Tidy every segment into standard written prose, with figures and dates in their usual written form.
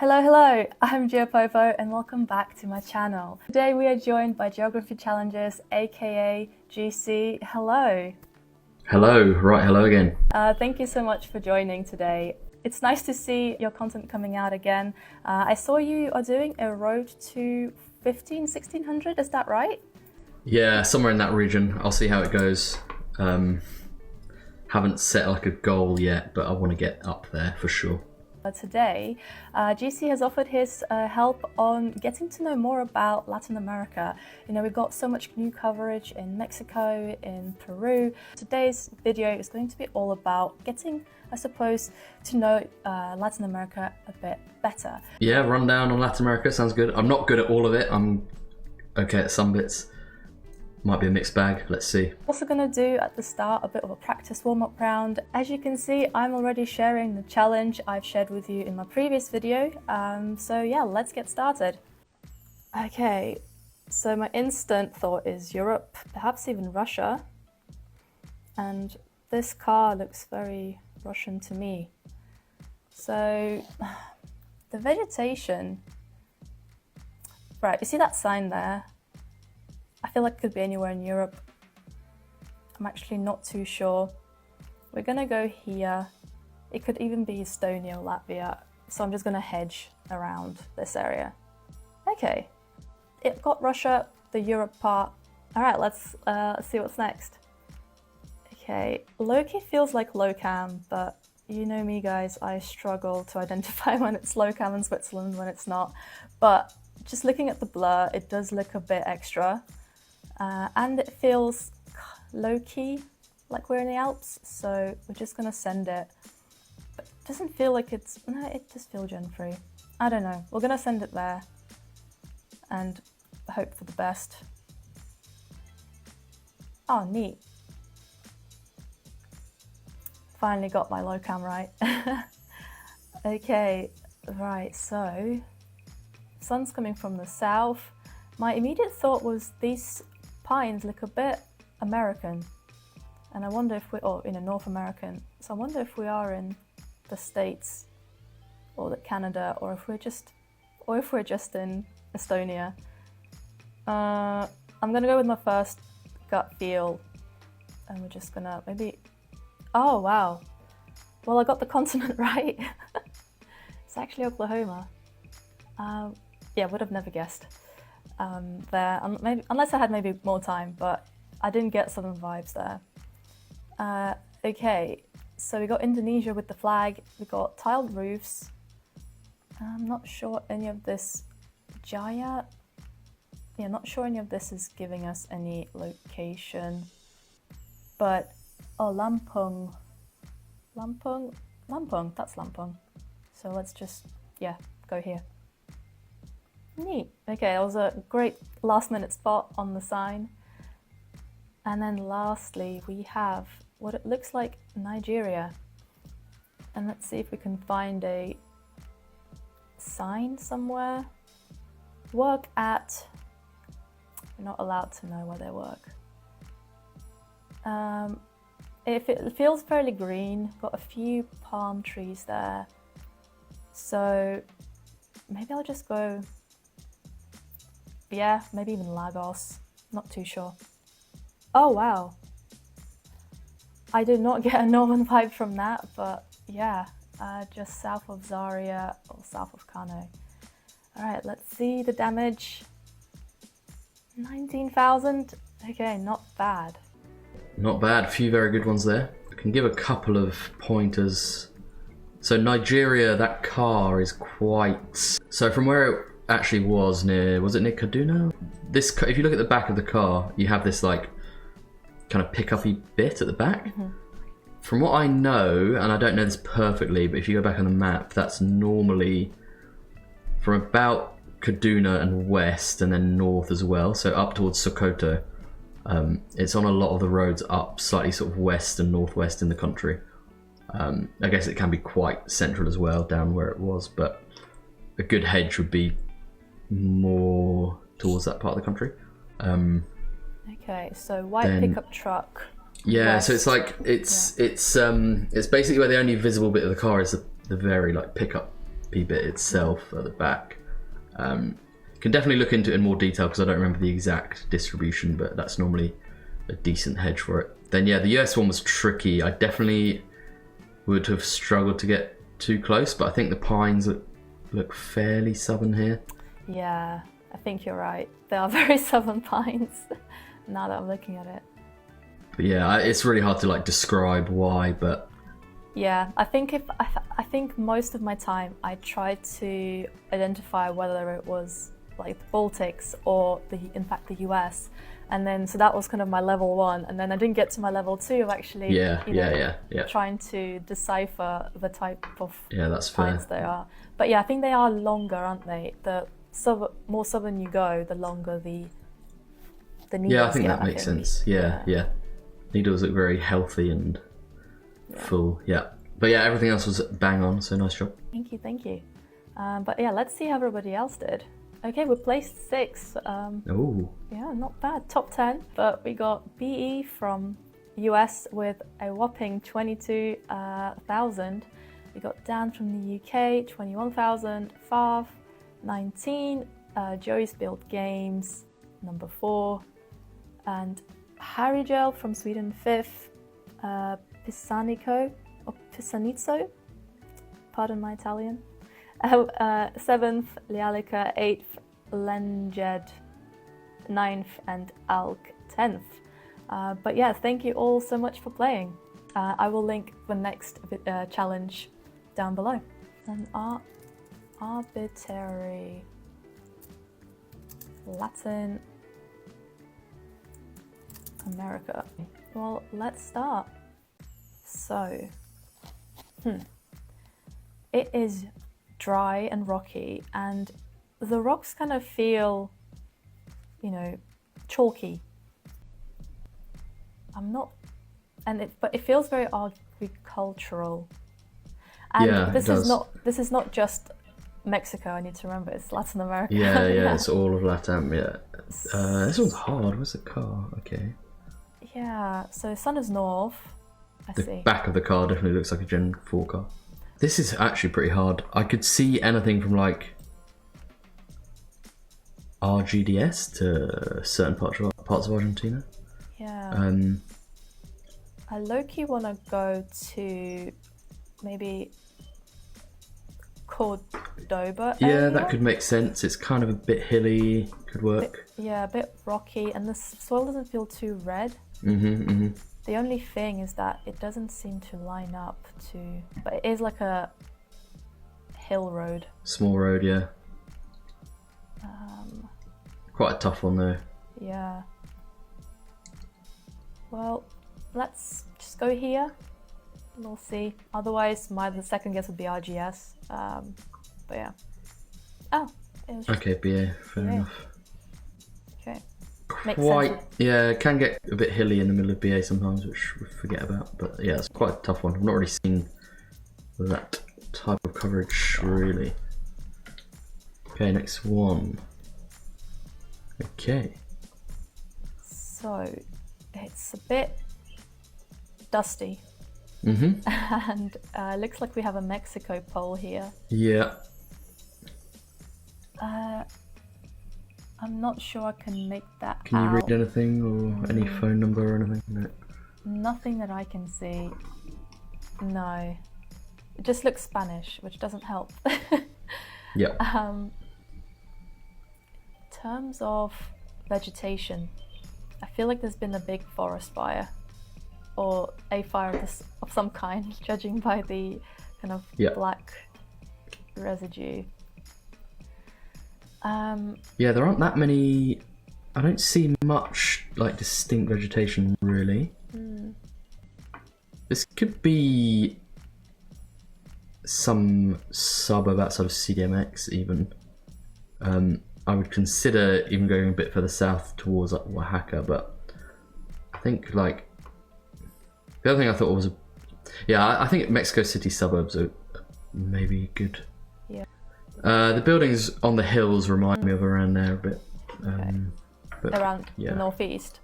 Hello, I'm GeoPopo and welcome back to my channel. Today we are joined by Geography Challenges, aka GC. Hello. Hello, hello again. Thank you so much for joining today. It's nice to see your content coming out again. I saw you are doing a road to 1600, is that right? Yeah, somewhere in that region. I'll see how it goes. Haven't set like a goal yet, but I want to get up there for sure. Today, GC has offered his help on getting to know more about Latin America. You know, we've got so much new coverage in Mexico, in Peru. Today's video is going to be all about getting, I suppose, to know Latin America a bit better. Yeah, rundown on Latin America sounds good. I'm not good at all of it. I'm okay at some bits. Might be a mixed bag, let's see. Also going to do at the start a bit of a practice warm-up round. As you can see, I'm already sharing the challenge I've shared with you in my previous video. So yeah, let's get started. Okay, so my instant thought is Europe, perhaps even Russia. And this car looks very Russian to me. So the vegetation, right, you see that sign there? I feel like it could be anywhere in Europe. I'm actually not too sure. We're gonna go here. It could even be Estonia or Latvia. So I'm just gonna hedge around this area. Okay, it got Russia, the Europe part. All right, let's see what's next. Okay, low-key feels like low-cam, but you know me guys, I struggle to identify when it's low-cam in Switzerland, when it's not. But just looking at the blur, it does look a bit extra. And it feels low-key, like we're in the Alps, so we're just gonna send it. But it doesn't feel like it just feels gen-free. I don't know, we're gonna send it there and hope for the best. Oh, neat. Finally got my low cam right. Okay, right, so sun's coming from the south. My immediate thought was these pines look a bit American, and I wonder if North American. So I wonder if we are in the States or Canada, or if we're just in Estonia. I'm gonna go with my first gut feel, and we're just gonna maybe. Oh wow! Well, I got the continent right. It's actually Oklahoma. Yeah, would have never guessed. There, maybe, unless I had maybe more time, but I didn't get southern vibes there. Okay, so we got Indonesia with the flag, we got tiled roofs. I'm not sure any of this, Jaya, yeah, not sure any of this is giving us any location, but, oh, Lampung, that's Lampung. So let's just, yeah, go here. Neat. Okay, that was a great last minute spot on the sign. And then lastly, we have what it looks like Nigeria. And let's see if we can find a sign somewhere. Work at, we're not allowed to know where they work. It feels fairly green, got a few palm trees there. So maybe I'll just go, yeah, maybe even Lagos, not too sure. Oh wow, I did not get a northern vibe from that, but yeah, just south of Zaria or south of Kano. All right, let's see the damage. 19,000, okay, not bad. Not bad, a few very good ones there. I can give a couple of pointers. So Nigeria, that car is quite, so from where it actually was near Kaduna? This, if you look at the back of the car, you have this like kind of pick-uppy bit at the back. Mm-hmm. From what I know, and I don't know this perfectly, but if you go back on the map, that's normally from about Kaduna and west, and then north as well, so up towards Sokoto. It's on a lot of the roads up slightly sort of west and northwest in the country. I guess it can be quite central as well, down where it was, but a good hedge would be more towards that part of the country. Okay, so white pickup truck. Yeah, west. So it's like it's basically where the only visible bit of the car is the very like pickup recipe bit itself at the back. Can definitely look into it in more detail because I don't remember the exact distribution, but that's normally a decent hedge for it. Then yeah, the US one was tricky. I definitely would have struggled to get too close, but I think the pines look fairly southern here. Yeah, I think you're right. They are very southern pines, now that I'm looking at it. But yeah, it's really hard to like describe why, but yeah, I think I think most of my time I tried to identify whether it was like the Baltics or in fact the US, and then so that was kind of my level 1, and then I didn't get to my level 2 of actually trying to decipher the type of that's fair. pines they are. But yeah, I think they are longer, aren't they? The more southern you go, the longer the needles. Yeah, I think that makes sense. Yeah. Needles look very healthy and full. Yeah, but yeah, everything else was bang on. So nice job. Thank you. But yeah, let's see how everybody else did. Okay, we placed 6. Oh. Yeah, not bad. Top 10. But we got BE from US with a whopping 22,000. We got Dan from the UK, 21,000. Fav, 19. Joey's Build Games, number 4. And Harry Gel from Sweden, 5th. Pisanico, or Pisanizzo, pardon my Italian. 7th, Lialica, 8th, Lenjed, 9th, and Alk, 10th. But yeah, thank you all so much for playing. I will link the next challenge down below. An arbitrary Latin America. Well, let's start. So, it is dry and rocky, and the rocks kind of feel, chalky. But it feels very agricultural. And this is not just Mexico. I need to remember it's Latin America. Yeah, it's all of Latam. Yeah, this one's hard. Where's the car? Okay. Yeah, so sun is north. The back of the car definitely looks like a Gen 4 car. This is actually pretty hard. I could see anything from like RGDS to certain parts of Argentina. Yeah. I low-key want to go to maybe Cordoba area. Yeah, that could make sense. It's kind of a bit hilly. Could work. A bit rocky, and the soil doesn't feel too red. The only thing is that it doesn't seem to line up but it is like a hill road. Small road, yeah. Quite a tough one though. Yeah. Well, let's just go here. We'll see. Otherwise, the second guess would be RGS. But yeah. Oh, it was okay, BA, fair enough. Okay. Makes sense. Yeah, it can get a bit hilly in the middle of BA sometimes, which we forget about. But yeah, it's quite a tough one. I've not really seen that type of coverage, really. Okay, next one. Okay. So, it's a bit dusty. And looks like we have a Mexico pole here. Yeah. I'm not sure I can make that out. Can you read anything or any phone number or anything? No. Nothing that I can see. No. It just looks Spanish, which doesn't help. Yeah. In terms of vegetation, I feel like there's been a big forest fire. Or a fire of some kind, judging by the kind of black residue. Yeah, there aren't that many. I don't see much like distinct vegetation really. This could be some suburb outside of CDMX even. I would consider even going a bit further south towards like Oaxaca, but I think like the other thing I thought was, I think Mexico City suburbs are maybe good. Yeah. The buildings on the hills remind me of around there a bit. But, around the northeast?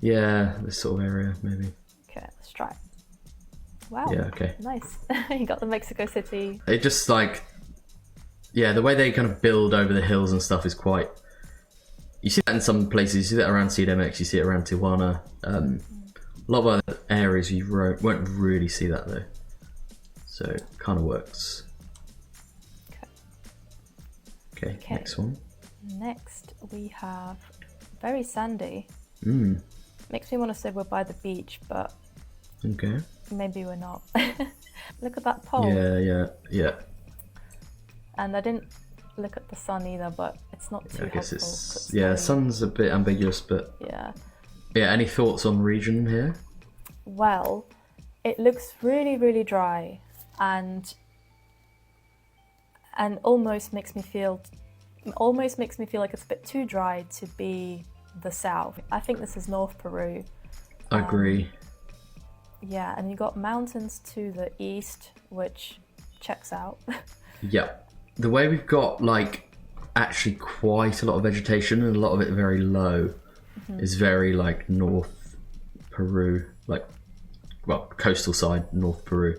Yeah, this sort of area maybe. Okay, let's try it. Wow. Yeah, okay. Nice. You got the Mexico City. It just like, yeah, the way they kind of build over the hills and stuff is quite. You see that in some places. You see that around CDMX. You see it around Tijuana. A lot of other areas you won't really see that though. So it kind of works. Okay, next one. Next we have very sandy. Mm. Makes me want to say we're by the beach, but Okay. maybe we're not. Look at that pole. Yeah. And I didn't look at the sun either, but it's not too I guess helpful. it's the sun's a bit ambiguous, but yeah. Yeah. Any thoughts on region here? Well, it looks really, really dry, and almost makes me feel like it's a bit too dry to be the south. I think this is North Peru. I agree. Yeah, and you got mountains to the east, which checks out. Yeah. The way we've got like actually quite a lot of vegetation and a lot of it very low is very like North Peru, like coastal side North Peru.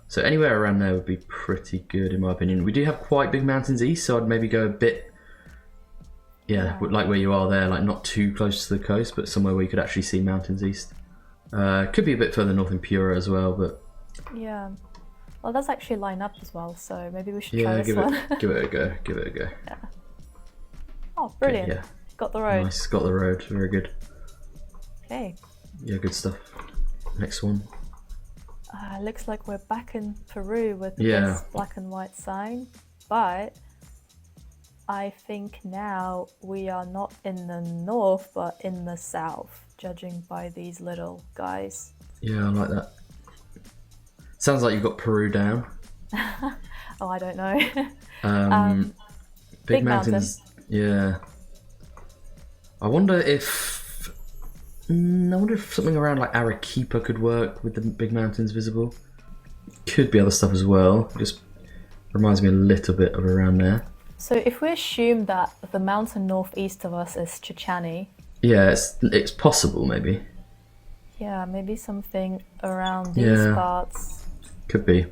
So anywhere around there would be pretty good in my opinion. We do have quite big mountains east, so I'd maybe go a bit, like where you are there, like not too close to the coast, but somewhere where you could actually see mountains east. Could be a bit further north in Piura as well, but yeah. Well, that's actually line up as well, so maybe we should try this one. give it a go. Yeah. Oh, brilliant. Okay, yeah. Got the road. Nice, got the road. Very good. Okay. Yeah, good stuff. Next one. Looks like we're back in Peru with this black and white sign, but I think now we are not in the north, but in the south, judging by these little guys. Yeah, I like that. Sounds like you've got Peru down. Oh, I don't know. Big mountains. Yeah. I wonder if something around like Arequipa could work with the big mountains visible. Could be other stuff as well. Just reminds me a little bit of around there. So if we assume that the mountain northeast of us is Chichani. Yeah, it's possible maybe. Yeah, maybe something around these parts. Could be.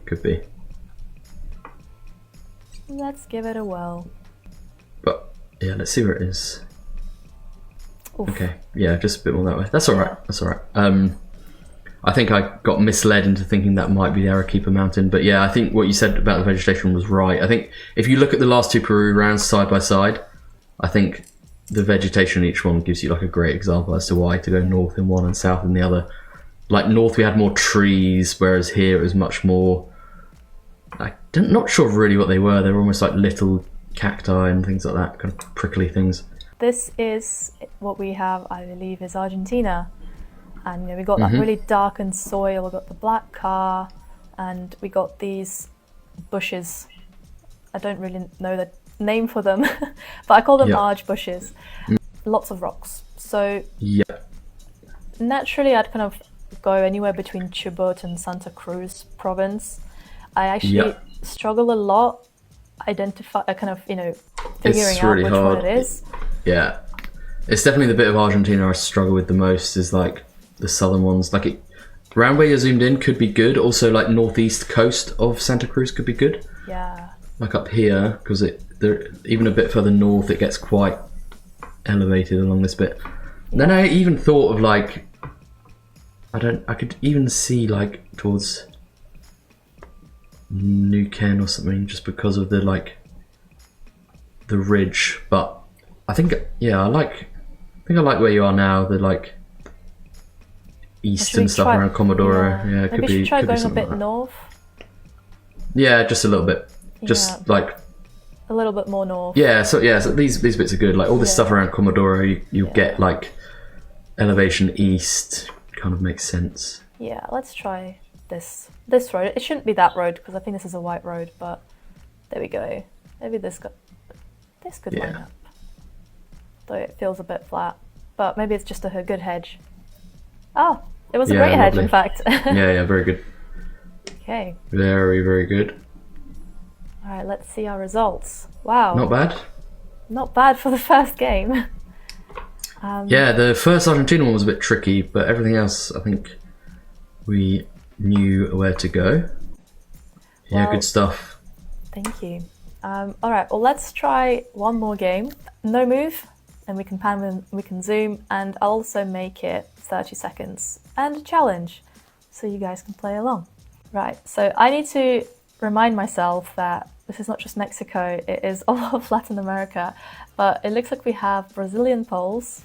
Let's give it a whirl. But yeah, let's see where it is. Oof. Okay, yeah, just a bit more that way. That's alright. I think I got misled into thinking that might be the Arequipa mountain, but yeah, I think what you said about the vegetation was right. I think if you look at the last two Peru rounds side by side, I think the vegetation in each one gives you like a great example as to why to go north in one and south in the other. Like north we had more trees, whereas here it was much more, not sure really what they were. They were almost like little cacti and things like that, kind of prickly things. This is what we have, I believe, is Argentina. And we got that really darkened soil, we got the black car, and we got these bushes. I don't really know the name for them, but I call them arge bushes. Lots of rocks. So naturally I'd kind of go anywhere between Chubut and Santa Cruz province. I actually struggle a lot figuring out really which hard. one it is. Yeah, it's definitely the bit of Argentina I struggle with the most is like the southern ones. Like around where you're zoomed in could be good. Also like northeast coast of Santa Cruz could be good. Yeah. Like up here, because even a bit further north it gets quite elevated along this bit. Yeah. Then I even thought of like, I could even see like towards New Ken or something just because of the ridge, but I think I like where you are now, the like east and stuff around Comodoro. Yeah, it maybe could be. Try could going be a bit like north. Yeah, just a little bit. Just like a little bit more north. Yeah, so these bits are good. Like all this stuff around Comodoro, you'll get like elevation east. Kind of makes sense. Yeah, let's try this road. It shouldn't be that road because I think this is a white road, but there we go. Maybe this could line up. Though it feels a bit flat, but maybe it's just a good hedge. Oh, it was a great hedge, in fact. yeah, very good. Okay. Very, very good. All right, let's see our results. Wow. Not bad. Not bad for the first game. Yeah, the first Argentina one was a bit tricky, but everything else, I think we knew where to go. Yeah, good stuff. Thank you. All right, well, let's try one more game. No move, and we can pan and we can zoom, and I'll also make it 30 seconds and a challenge so you guys can play along. Right, so I need to remind myself that this is not just Mexico, it is all of Latin America, but it looks like we have Brazilian poles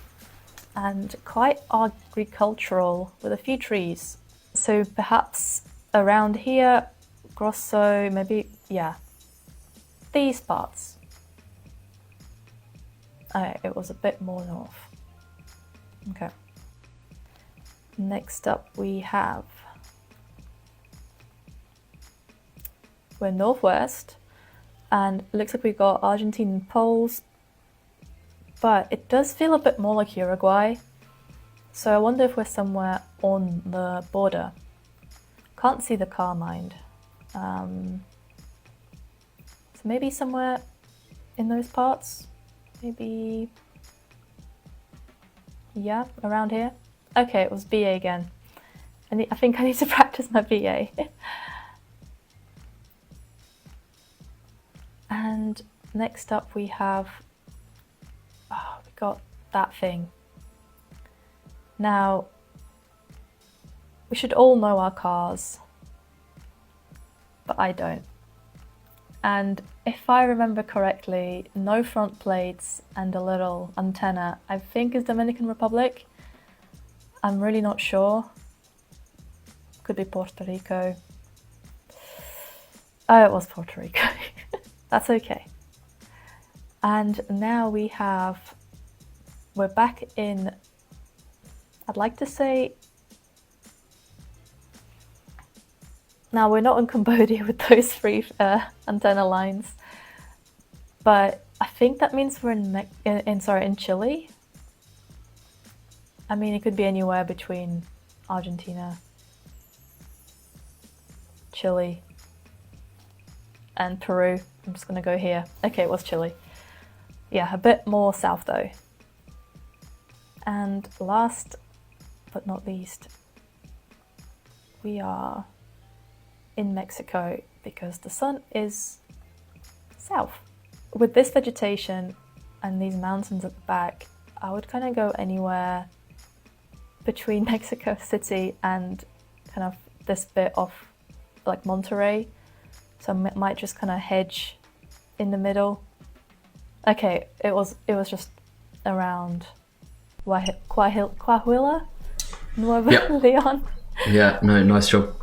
and quite agricultural with a few trees. So perhaps around here, Grosso, maybe, yeah, these parts. Oh, it was a bit more north. Okay. Next up we have, we're northwest, and it looks like we've got Argentinian poles, but it does feel a bit more like Uruguay. So I wonder if we're somewhere on the border. Can't see the car, mind. So maybe somewhere in those parts? Maybe, yeah, around here. Okay, it was BA again. I think I need to practice my BA. And next up we have, we got that thing. Now, we should all know our cars, but I don't. And if I remember correctly, no front plates and a little antenna, I think is Dominican Republic. I'm really not sure. Could be Puerto Rico. Oh, it was Puerto Rico. That's okay. And now we're back in, I'd like to say, now we're not in Cambodia with those three antenna lines, but I think that means we're in Chile. I mean, it could be anywhere between Argentina, Chile, and Peru. I'm just gonna go here. Okay, it was Chile. Yeah, a bit more south though. And last but not least, we are in Mexico because the sun is south. With this vegetation and these mountains at the back, I would kind of go anywhere between Mexico City and kind of this bit of like Monterrey. So I might just kind of hedge in the middle. Okay, it was just around Coahuila, Nuevo Leon. Yeah, no, nice job.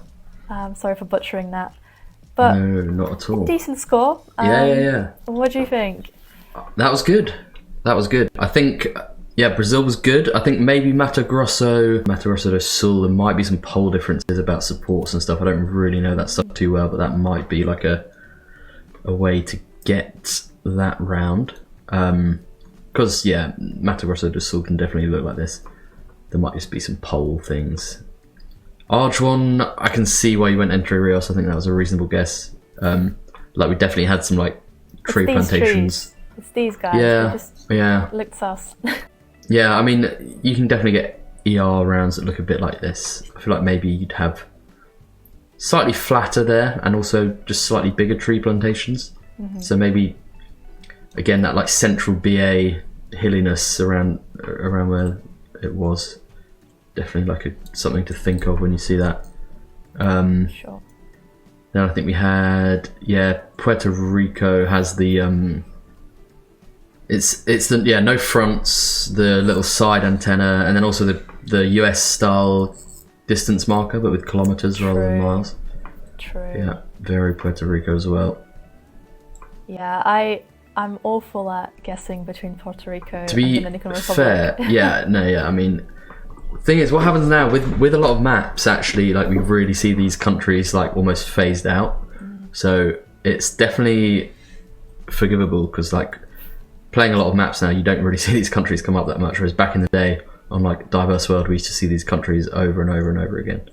Sorry for butchering that. But no, not at all. Decent score. Yeah. What do you think? That was good. I think, yeah, Brazil was good. I think maybe Mato Grosso do Sul, there might be some pole differences about supports and stuff. I don't really know that stuff too well, but that might be like a way to get that round. Because, yeah, Mato Grosso do Sul can definitely look like this. There might just be some pole things. Arjuan, I can see why you went Entre Rios. I think that was a reasonable guess. Like we definitely had some like tree plantations. It's these guys. Yeah. Looked sus. Yeah, I mean, you can definitely get ER rounds that look a bit like this. I feel like maybe you'd have slightly flatter there and also just slightly bigger tree plantations. Mm-hmm. So maybe, again, that like central BA hilliness around where it was. Definitely like something to think of when you see that. Sure. Then I think we had, Puerto Rico has the it's the no fronts, the little side antenna, and then also the US style distance marker, but with kilometers rather than miles. True. Yeah, very Puerto Rico as well. Yeah, I'm awful at guessing between Puerto Rico and Dominican Republic. Fair, I mean, thing is, what happens now with a lot of maps, actually, like we really see these countries like almost phased out. So it's definitely forgivable because like playing a lot of maps now, you don't really see these countries come up that much. Whereas back in the day on like Diverse World, we used to see these countries over and over and over again.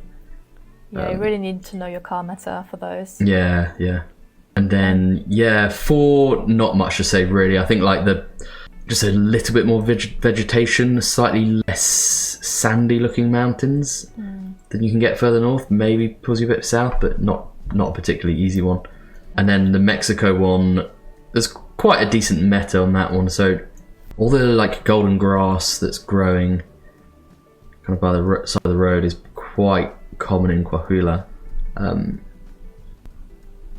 Yeah, you really need to know your car meta for those. Yeah. And then, 4, not much to say really. I think like just a little bit more vegetation, slightly less sandy looking mountains than you can get further north. Maybe pulls you a bit south, but not a particularly easy one. And then the Mexico one, there's quite a decent meta on that one. So all the like golden grass that's growing kind of by the side of the road is quite common in Coahuila.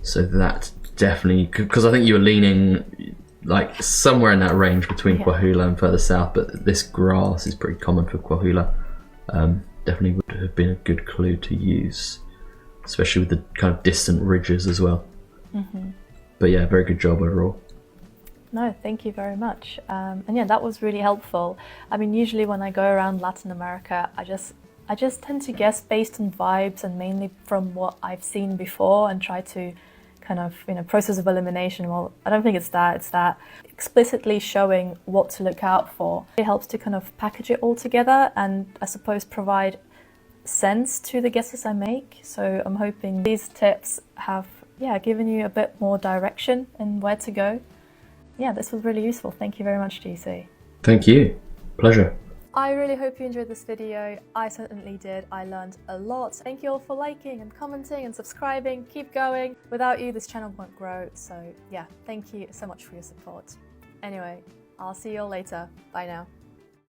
So that definitely, because I think you were leaning like somewhere in that range between Coahuila and further south, but this grass is pretty common for Coahuila. Definitely would have been a good clue to use, especially with the kind of distant ridges as well. But yeah, very good job overall. No, thank you very much. And yeah, that was really helpful. I mean, usually when I go around Latin America, I just tend to guess based on vibes and mainly from what I've seen before and try to kind of, process of elimination. Well, I don't think it's that explicitly showing what to look out for. It helps to kind of package it all together and I suppose provide sense to the guesses I make. So I'm hoping these tips have, given you a bit more direction in where to go. Yeah, this was really useful. Thank you very much, GC. Thank you. Pleasure. I really hope you enjoyed this video. I certainly did. I learned a lot. Thank you all for liking and commenting and subscribing. Keep going. Without you, this channel won't grow. So yeah, thank you so much for your support. Anyway, I'll see you all later. Bye now.